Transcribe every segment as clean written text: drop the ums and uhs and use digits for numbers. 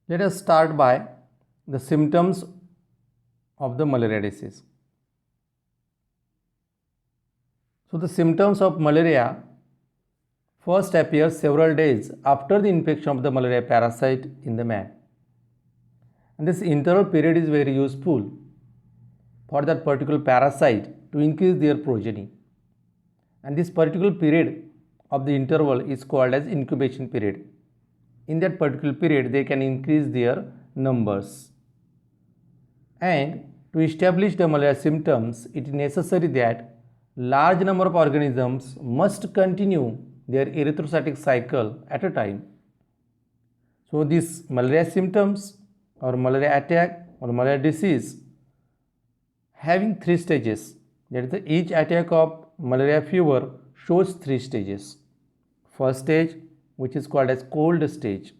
Let us start by the symptoms of the malaria disease. So the symptoms of malaria first appear several days after the infection of the malaria parasite in the man. And this interval period is very useful for that particular parasite to increase their progeny. And this particular period of the interval is called as incubation period. In that particular period, they can increase their numbers. And to establish the malaria symptoms, it is necessary that large number of organisms must continue their erythrocytic cycle at a time. So these malaria symptoms or malaria attack or malaria disease having three stages. That is, each attack of malaria fever shows three stages. First stage, which is called as cold stage.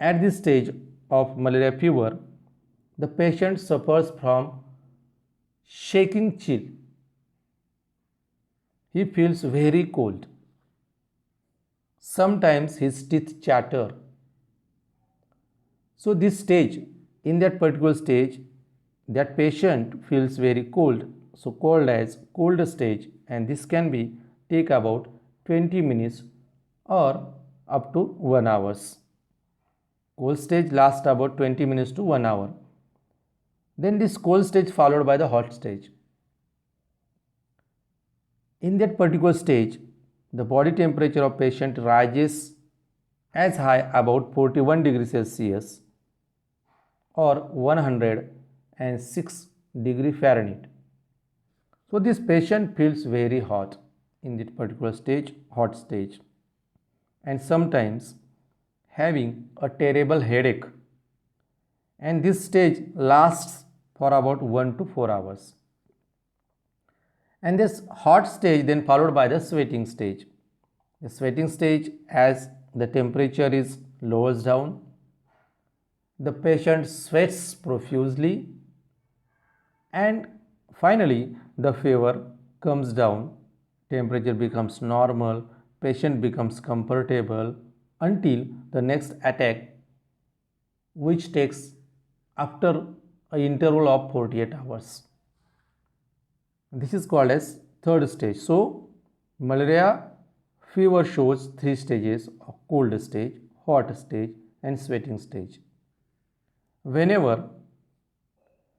At this stage of malaria fever, the patient suffers from shaking chill. He feels very cold. Sometimes his teeth chatter. So this stage, in that particular stage, that patient feels very cold, so called as cold stage, and this can be take about 20 minutes or up to 1 hour. Cold stage lasts about 20 minutes to 1 hour. Then this cold stage followed by the hot stage. In that particular stage, the body temperature of patient rises as high about 41 degrees Celsius or 106 degree Fahrenheit. So this patient feels very hot in that particular stage, hot stage, and sometimes having a terrible headache, and this stage lasts for about 1 to 4 hours. And this hot stage then followed by the sweating stage. The sweating stage, as the temperature is lowers down, the patient sweats profusely, and finally the fever comes down, temperature becomes normal, patient becomes comfortable until the next attack, which takes after an interval of 48 hours. This is called as third stage. So malaria fever shows three stages of cold stage, hot stage, and sweating stage. Whenever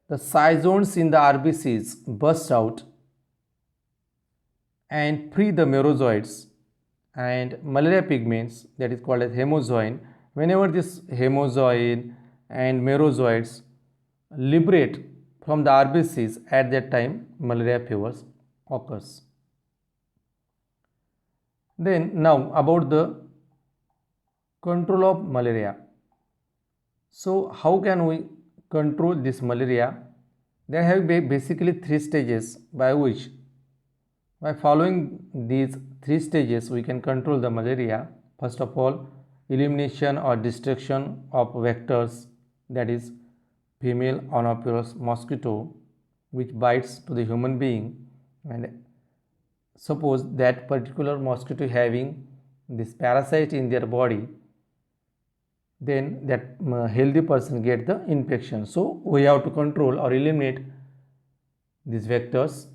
the cyzones in the RBCs burst out and free the merozoites and malaria pigments, that is called as hemozoin, whenever this hemozoin and merozoites liberate from the RBCs, at that time malaria fever occurs. Then now about the control of malaria. So how can we control this malaria? There have basically three stages by which, by following these three stages, we can control the malaria. First of all, elimination or destruction of vectors, that is female Anopheles mosquito, which bites to the human being, and suppose that particular mosquito having this parasite in their body, then that healthy person get the infection. So we have to control or eliminate these vectors.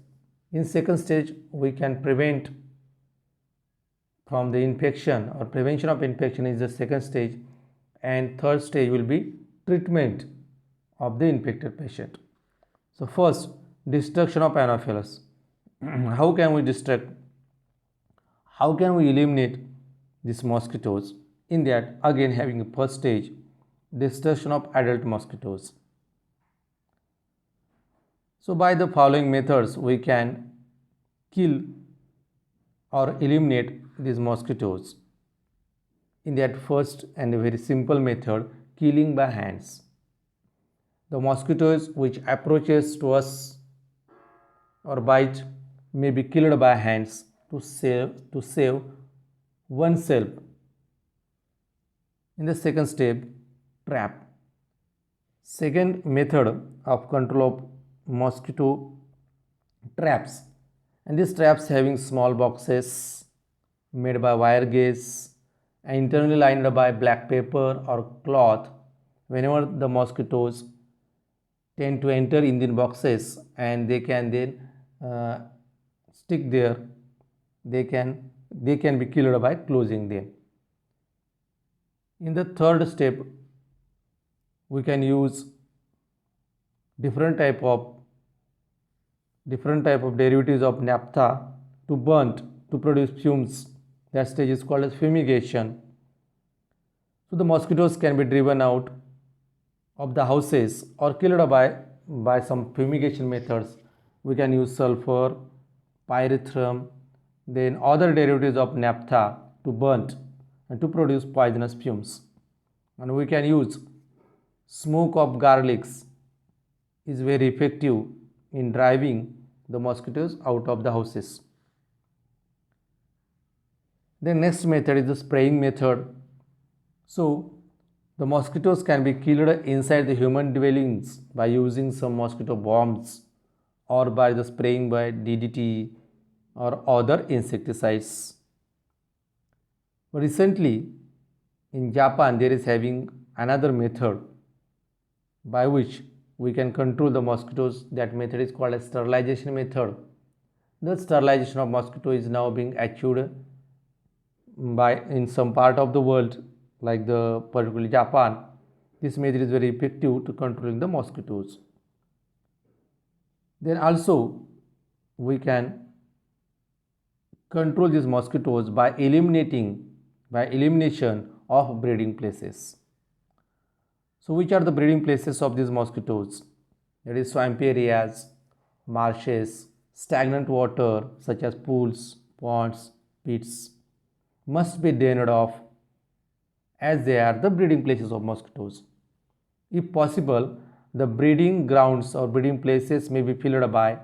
In second stage, we can prevent from the infection, or prevention of infection is the second stage, and third stage will be treatment of the infected patient. So first, destruction of Anopheles. How can we destruct? How can we eliminate these mosquitoes? In that, again having a first stage, destruction of adult mosquitoes. So by the following methods, we can kill or eliminate these mosquitoes. In that first and a very simple method, killing by hands. The mosquitoes which approaches to us or bite may be killed by hands to save oneself. In the second step, trap. Second method of control of mosquito, traps, and these traps having small boxes made by wire gauze and internally lined by black paper or cloth whenever the mosquitoes tend to enter in the boxes and they can then stick there, they can be killed by closing them. In the third step, we can use different type of derivatives of naphtha to burnt to produce fumes. That stage is called as fumigation. So the mosquitoes can be driven out of the houses or killed by some fumigation methods. We can use sulfur, pyrethrum, then other derivatives of naphtha to burnt and to produce poisonous fumes. And we can use smoke of garlics is very effective in driving the mosquitoes out of the houses. The next method is the spraying method. So the mosquitoes can be killed inside the human dwellings by using some mosquito bombs or by the spraying by DDT or other insecticides. Recently in Japan there is having another method by which we can control the mosquitoes. That method is called a sterilization method. The sterilization of mosquito is now being achieved by in some part of the world, like the particularly Japan. This method is very effective to controlling the mosquitoes. Then also we can control these mosquitoes by elimination of breeding places. So which are the breeding places of these mosquitoes? That is swampy areas, marshes, stagnant water such as pools, ponds, pits must be drained off, as they are the breeding places of mosquitoes. If possible, the breeding grounds or breeding places may be filled by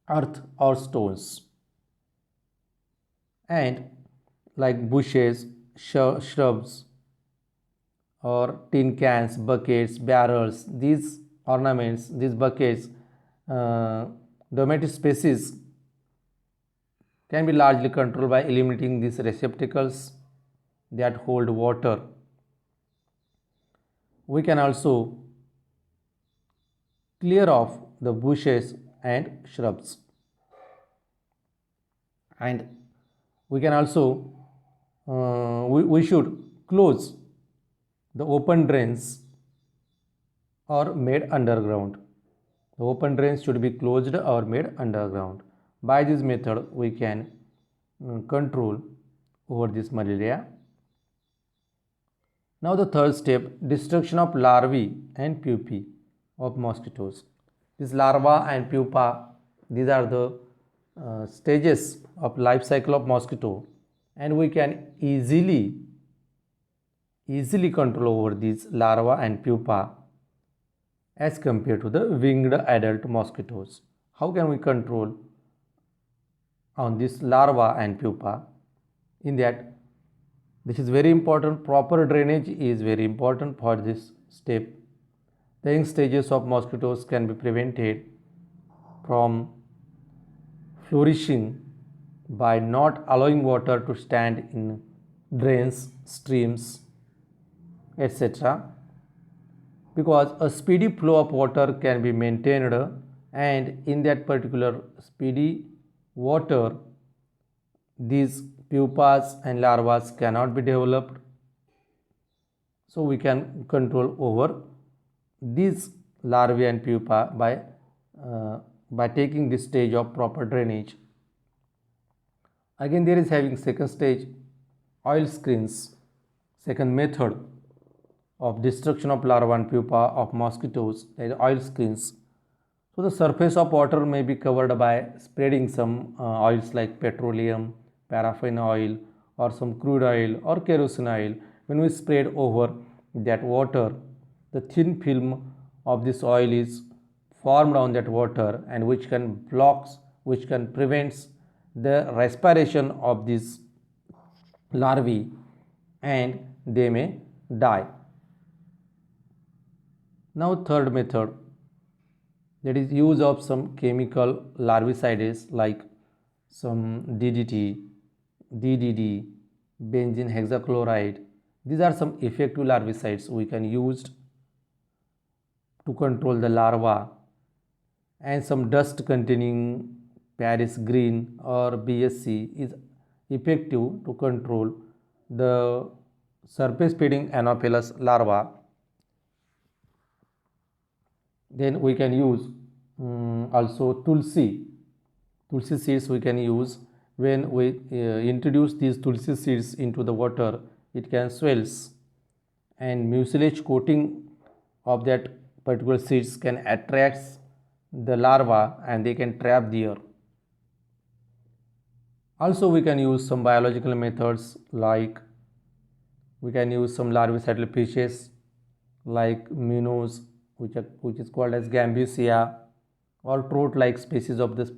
earth or stones, and like bushes, shrubs, or tin cans, buckets, barrels, these ornaments, these buckets, domestic species can be largely controlled by eliminating these receptacles that hold water. We can also clear off the bushes and shrubs, and we can also we should close the open drains or made underground. The open drains should be closed or made underground. By this method we can control over this malaria. Now the third step, destruction of larvae and pupae of mosquitoes. This larva and pupa, these are the stages of life cycle of mosquito, and we can easily control over these larva and pupa as compared to the winged adult mosquitoes. How can we control on this larva and pupa? In that, this is very important. Proper drainage is very important for this step. The young stages of mosquitoes can be prevented from flourishing by not allowing water to stand in drains, streams, etc. Because a speedy flow of water can be maintained, and in that particular speedy water these pupas and larvas cannot be developed. So we can control over these larvae and pupa by taking this stage of proper drainage. Again there is having second stage, oil screens, second method of destruction of larvae and pupa of mosquitoes, that is oil screens. So the surface of water may be covered by spreading some oils like petroleum, paraffin oil, or some crude oil or kerosene oil. When we spread over that water, the thin film of this oil is formed on that water, and which can prevent the respiration of these larvae, and they may die. Now third method, that is use of some chemical larvicides like some DDT, DDD, benzene hexachloride, These are some effective larvicides we can use to control the larva, and some dust containing Paris green or BSC is effective to control the surface feeding Anopheles larva. Then we can use also tulsi seeds we can use. When we introduce these tulsi seeds into the water, it can swells, and mucilage coating of that particular seeds can attract the larva and they can trap there. Also we can use some biological methods, like we can use some larvicidal fishes like minnows, which is called as Gambusia, or trout like species of this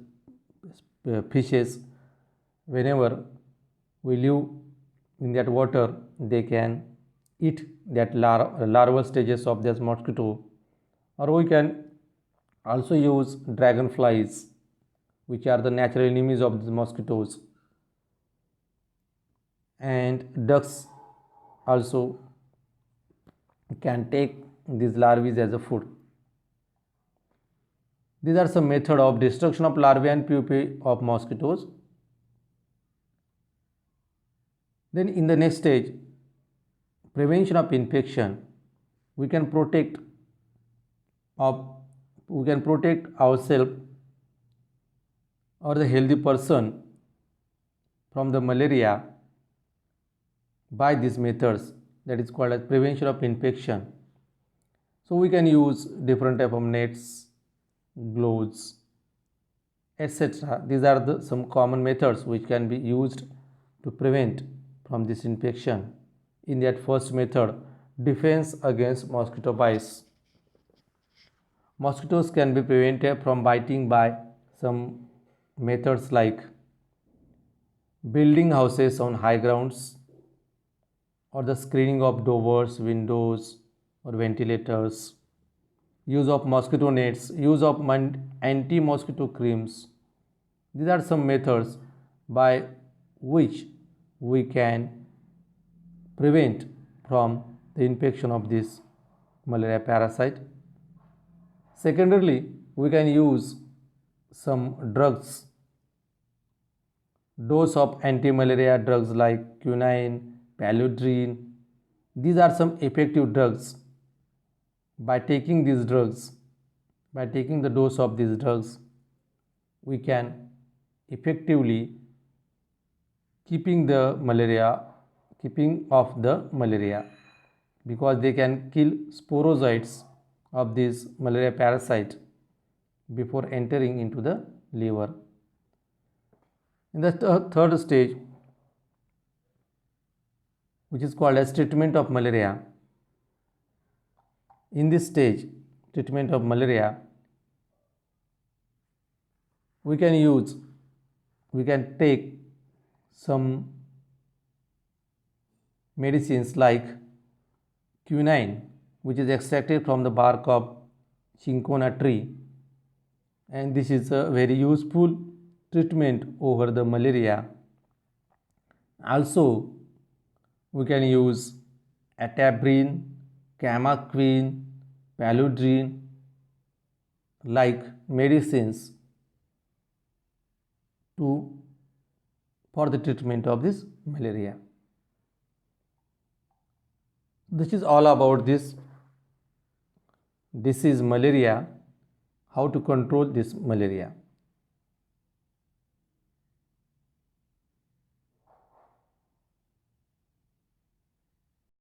fishes. Whenever we live in that water, they can eat that larval stages of this mosquito. Or we can also use dragonflies, which are the natural enemies of the mosquitoes, and ducks also can take these larvae as a food. These are some methods of destruction of larvae and pupae of mosquitoes. Then in the next stage, prevention of infection, we can protect ourselves or the healthy person from the malaria by these methods, that is called as prevention of infection. So we can use different type of nets, gloves, etc. These are some common methods which can be used to prevent from this infection. In that first method, defense against mosquito bites. Mosquitoes can be prevented from biting by some methods like building houses on high grounds, or the screening of doors, windows, or ventilators, use of mosquito nets, use of anti-mosquito creams. These are some methods by which we can prevent from the infection of this malaria parasite. Secondarily, we can use some drugs, dose of anti-malaria drugs like quinine, Paludrine. These are some effective drugs. By taking these drugs, by taking the dose of these drugs, we can effectively keeping off the malaria, because they can kill sporozoites of this malaria parasite before entering into the liver. In the third stage, which is called as treatment of malaria. In this stage, treatment of malaria, we can take some medicines like quinine, which is extracted from the bark of cinchona tree, and this is a very useful treatment over the malaria. Also, we can use atabrine, camaquine, paludrine like medicines for the treatment of this malaria. This is all about this disease malaria, how to control this malaria.